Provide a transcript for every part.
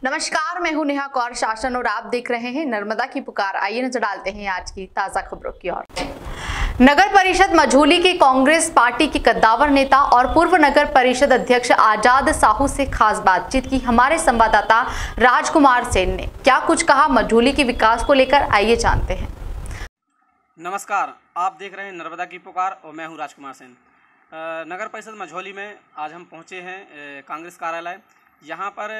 नमस्कार, मैं हूं नेहा कौर शासन और आप देख रहे हैं नर्मदा की पुकार। आइए नजर डालते हैं आज की ताजा खबरों की ओर। नगर परिषद मझौली के कांग्रेस पार्टी के कद्दावर नेता और पूर्व नगर परिषद अध्यक्ष आजाद साहू से खास बातचीत की हमारे संवाददाता राजकुमार सेन ने। क्या कुछ कहा मझौली के विकास को लेकर, आइए जानते हैं। नमस्कार, आप देख रहे हैं नर्मदा की पुकार और मैं हूं राजकुमार सेन। नगर परिषद मझौली में आज हम पहुंचे हैं कांग्रेस कार्यालय। यहाँ पर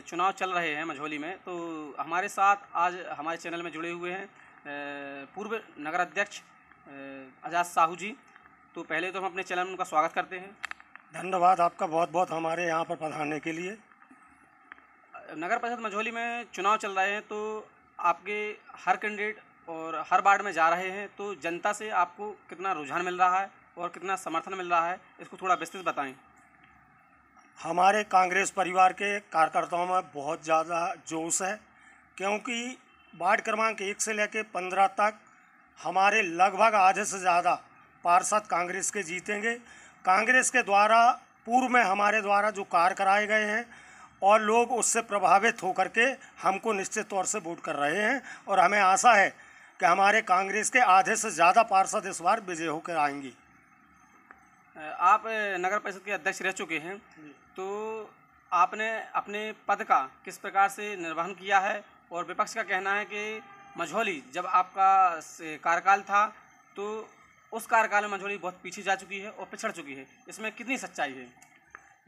चुनाव चल रहे हैं मझौली में, तो हमारे साथ आज हमारे चैनल में जुड़े हुए हैं पूर्व नगर अध्यक्ष आजाद साहू जी। तो पहले तो हम अपने चैनल में उनका स्वागत करते हैं। धन्यवाद आपका बहुत बहुत हमारे यहाँ पर पधारने के लिए। नगर परिषद मझौली में चुनाव चल रहे हैं, तो आपके हर कैंडिडेट और हर वार्ड में जा रहे हैं, तो जनता से आपको कितना रुझान मिल रहा है और कितना समर्थन मिल रहा है, इसको थोड़ा विस्तृत बताएं। हमारे कांग्रेस परिवार के कार्यकर्ताओं में बहुत ज़्यादा जोश है, क्योंकि वार्ड क्रमांक 1 से लेकर 15 तक हमारे लगभग आधे से ज़्यादा पार्षद कांग्रेस के जीतेंगे। कांग्रेस के द्वारा पूर्व में हमारे द्वारा जो कार्य कराए गए हैं और लोग उससे प्रभावित होकर के हमको निश्चित तौर से वोट कर रहे हैं, और हमें आशा है कि हमारे कांग्रेस के आधे से ज़्यादा पार्षद इस बार विजय होकर आएंगे। आप नगर परिषद के अध्यक्ष रह चुके हैं, तो आपने अपने पद का किस प्रकार से निर्वहन किया है, और विपक्ष का कहना है कि मझौली जब आपका कार्यकाल था तो उस कार्यकाल में मझौली बहुत पीछे जा चुकी है और पिछड़ चुकी है, इसमें कितनी सच्चाई है?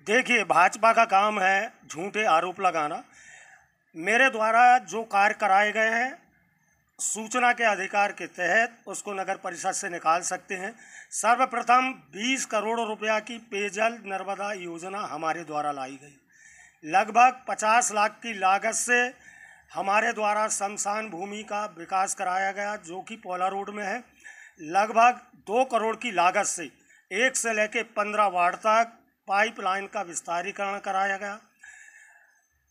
देखिए, भाजपा का काम है झूठे आरोप लगाना। मेरे द्वारा जो कार्य कराए गए हैं सूचना के अधिकार के तहत उसको नगर परिषद से निकाल सकते हैं। सर्वप्रथम 20 करोड़ रुपया की पेयजल नर्मदा योजना हमारे द्वारा लाई गई। लगभग 50 लाख की लागत से हमारे द्वारा शमशान भूमि का विकास कराया गया, जो कि पौला रोड में है। लगभग 2 करोड़ की लागत से 1 से लेकर 15 वार्ड तक पाइपलाइन का विस्तारीकरण कराया गया,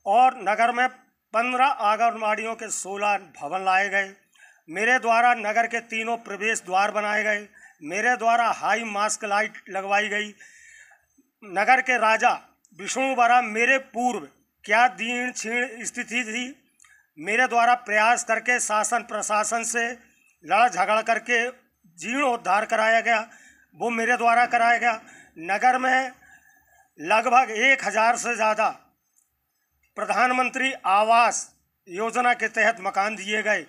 और नगर में 15 आंगनबाड़ियों के 16 भवन लाए गए। मेरे द्वारा नगर के 3 प्रवेश द्वार बनाए गए। मेरे द्वारा हाई मास्क लाइट लगवाई गई। नगर के राजा विष्णुवरा मेरे पूर्व क्या दीन क्षीण स्थिति थी, मेरे द्वारा प्रयास करके शासन प्रशासन से लड़ झगड़ करके जीर्णोद्धार कराया गया, वो मेरे द्वारा कराया गया। नगर में लगभग 1000 से ज़्यादा प्रधानमंत्री आवास योजना के तहत मकान दिए गए।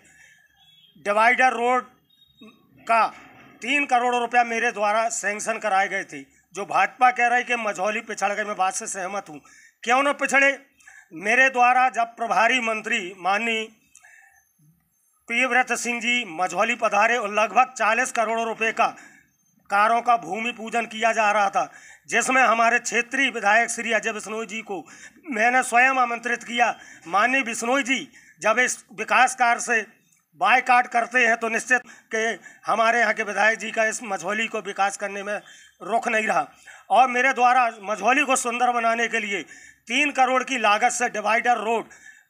डिवाइडर रोड का 3 करोड़ रुपया मेरे द्वारा सैंक्शन कराए गए थे। जो भाजपा कह रही कि मझौली पिछड़ गई, मैं बात से सहमत हूँ। क्यों न पिछड़े? मेरे द्वारा जब प्रभारी मंत्री माननीय प्रियव्रत सिंह जी मझौली पधारे और लगभग 40 करोड़ रुपए का कारों का भूमि पूजन किया जा रहा था, जिसमें हमारे क्षेत्रीय विधायक श्री अजय बिश्नोई जी को मैंने स्वयं आमंत्रित किया। माननीय बिश्नोई जी जब इस विकास कार्य से बायकाट करते हैं तो निश्चित के हमारे यहाँ के विधायक जी का इस मझौली को विकास करने में रुख नहीं रहा, और मेरे द्वारा मझौली को सुंदर बनाने के लिए 3 करोड़ की लागत से divider road,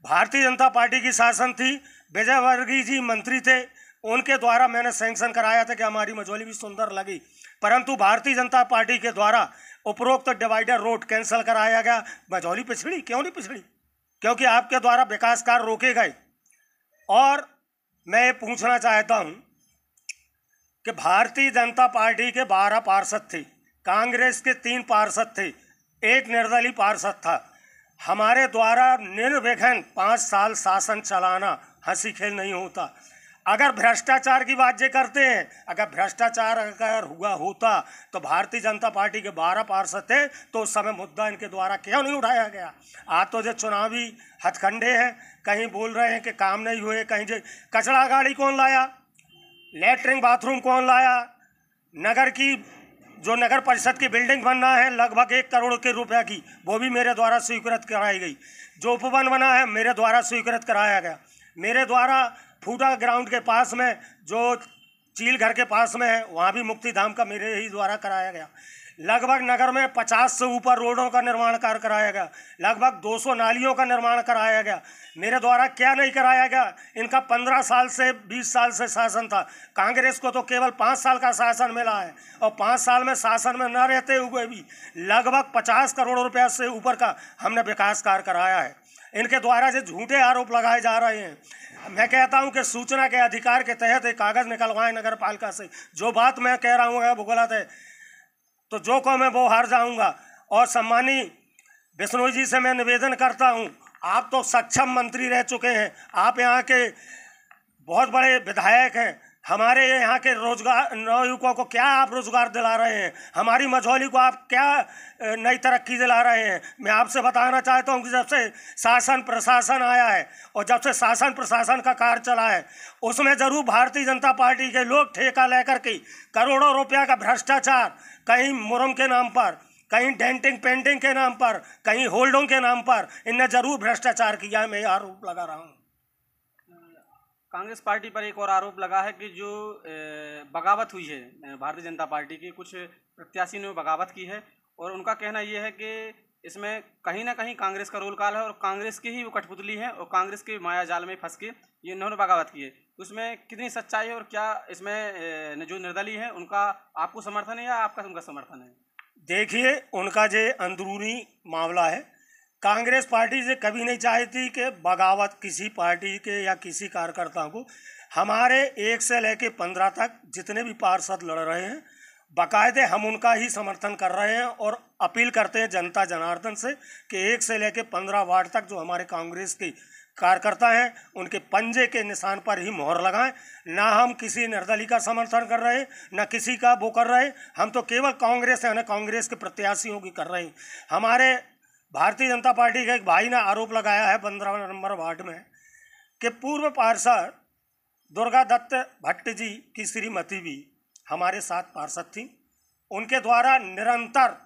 Bharatiya Janata party की शासन थी, विजय वर्गीय जी मंत्री थे, उनके द्वारा मैंने सैंक्शन कराया था कि हमारी मझौली भी सुंदर लगी, परंतु भारतीय जनता पार्टी के द्वारा उपरोक्त डिवाइडर रोड कैंसिल कराया गया। मझौली पिछड़ी क्यों नहीं पिछड़ी? क्योंकि आपके द्वारा विकास कार्य रोके गए। और मैं ये पूछना चाहता हूँ कि भारतीय जनता पार्टी के 12 पार्षद थे, कांग्रेस के 3 पार्षद थे, 1 निर्दलीय पार्षद था। हमारे द्वारा निर्विघ्न 5 साल शासन चलाना हंसी खेल नहीं होता। अगर भ्रष्टाचार की बात ये करते हैं, अगर भ्रष्टाचार अगर हुआ होता तो भारतीय जनता पार्टी के 12 पार्षद थे, तो उस समय मुद्दा इनके द्वारा क्यों नहीं उठाया गया? आज तो जो चुनावी हथकंडे हैं, कहीं बोल रहे हैं कि काम नहीं हुए, कहीं जो कचरा गाड़ी कौन लाया, लेटरिन बाथरूम कौन लाया, नगर की जो नगर परिषद की बिल्डिंग बनना है लगभग 1 करोड़ के रुपए की, वो भी मेरे द्वारा स्वीकृत कराई गई। जो उपवन बना है मेरे द्वारा स्वीकृत कराया गया। मेरे द्वारा फूटा ग्राउंड के पास में जो चील घर के पास में है, वहाँ भी मुक्ति धाम का मेरे ही द्वारा कराया गया। लगभग नगर में 50 से ऊपर रोडों का निर्माण कार्य कराया गया, लगभग 200 नालियों का निर्माण कराया गया। मेरे द्वारा क्या नहीं कराया गया? इनका 15 साल से 20 साल से शासन था, कांग्रेस को तो केवल 5 साल का शासन मिला है, और 5 साल में शासन में न रहते हुए भी लगभग 50 करोड़ रुपया से ऊपर का हमने विकास कार्य कराया है। इनके द्वारा जो झूठे आरोप लगाए जा रहे हैं, मैं कहता हूं कि सूचना के अधिकार के तहत एक कागज़ निकलवाएं नगर पालिका से। जो बात मैं कह रहा हूँ वो गलत है तो जो को मैं वो हार जाऊंगा। और सम्मानी बिश्नोई जी से मैं निवेदन करता हूं, आप तो सक्षम मंत्री रह चुके हैं, आप यहाँ के बहुत बड़े विधायक हैं, हमारे यहाँ के रोजगार नवयुवकों को क्या आप रोजगार दिला रहे हैं? हमारी मझौली को आप क्या नई तरक्की दिला रहे हैं? मैं आपसे बताना चाहता हूँ कि जब से शासन प्रशासन आया है और जब से शासन प्रशासन का कार्य चला है, उसमें ज़रूर भारतीय जनता पार्टी के लोग ठेका लेकर के करोड़ों रुपया का भ्रष्टाचार, कहीं मुरम के नाम पर, कहीं डेंटिंग पेंटिंग के नाम पर, कहीं होल्डों के नाम पर, इनने ज़रूर भ्रष्टाचार किया है। मैं आरोप लगा रहा हूँ। कांग्रेस पार्टी पर एक और आरोप लगा है कि जो बगावत हुई है भारतीय जनता पार्टी की, कुछ प्रत्याशी ने बगावत की है, और उनका कहना ये है कि इसमें कहीं ना कहीं कांग्रेस का रोल काल है और कांग्रेस की ही वो कठपुतली है और कांग्रेस के माया जाल में फंस के ये इन्होंने बगावत की है। उसमें कितनी सच्चाई है और क्या इसमें जो निर्दलीय है उनका आपको समर्थन है या आपका उनका समर्थन है? देखिए, उनका जो अंदरूनी मामला है, कांग्रेस पार्टी से कभी नहीं चाहती कि बगावत किसी पार्टी के या किसी कार्यकर्ता को। हमारे 1 से लेकर 15 तक जितने भी पार्षद लड़ रहे हैं, बाकायदे हम उनका ही समर्थन कर रहे हैं और अपील करते हैं जनता जनार्दन से कि 1 से लेकर 15 वार्ड तक जो हमारे कांग्रेस के कार्यकर्ता हैं, उनके पंजे के निशान पर ही मोहर लगाएं। ना हम किसी निर्दलीय का समर्थन कर रहे हैं, ना किसी का वो कर रहे हैं, हम तो केवल कांग्रेस है, कांग्रेस के प्रत्याशियों की कर रहे हैं। हमारे भारतीय जनता पार्टी के एक भाई ने आरोप लगाया है 15 नंबर वार्ड में कि पूर्व पार्षद दुर्गा दत्त भट्ट जी की श्रीमती भी हमारे साथ पार्षद थी, उनके द्वारा निरंतर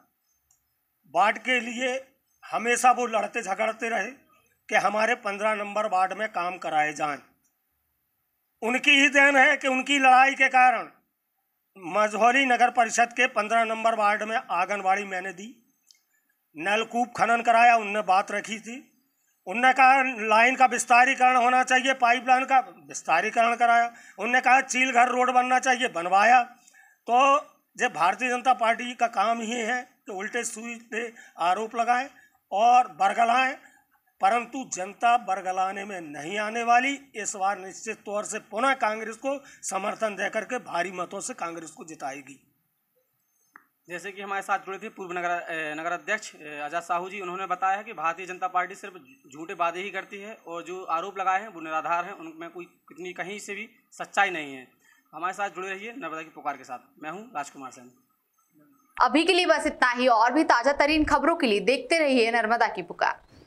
वार्ड के लिए हमेशा वो लड़ते झगड़ते रहे कि हमारे 15 नंबर वार्ड में काम कराए जाएं। उनकी ही देन है कि उनकी लड़ाई के कारण मझौली नगर परिषद के 15 नंबर वार्ड में आंगनबाड़ी मैंने दी, नलकूप खनन कराया, उनने बात रखी थी, उनने कहा लाइन का विस्तारीकरण होना चाहिए, पाइपलाइन का विस्तारीकरण कराया, उनने कहा चील घर रोड बनना चाहिए, बनवाया। तो जब भारतीय जनता पार्टी का काम ही है कि उल्टे सीधे आरोप लगाएं और बरगलाएं, परंतु जनता बरगलाने में नहीं आने वाली। इस बार निश्चित तौर से पुनः कांग्रेस को समर्थन देकर के भारी मतों से कांग्रेस को जिताएगी। जैसे कि हमारे साथ जुड़े थे पूर्व नगर अध्यक्ष आजाद साहू जी, उन्होंने बताया है कि भारतीय जनता पार्टी सिर्फ झूठे वादे ही करती है और जो आरोप लगाए हैं वो निराधार हैं, उनमें कोई कितनी कहीं से भी सच्चाई नहीं है। हमारे साथ जुड़े रहिए नर्मदा की पुकार के साथ। मैं हूँ राजकुमार सेन। अभी के लिए बस इतना ही, और भी ताजा तरीन खबरों के लिए देखते रहिए नर्मदा की पुकार।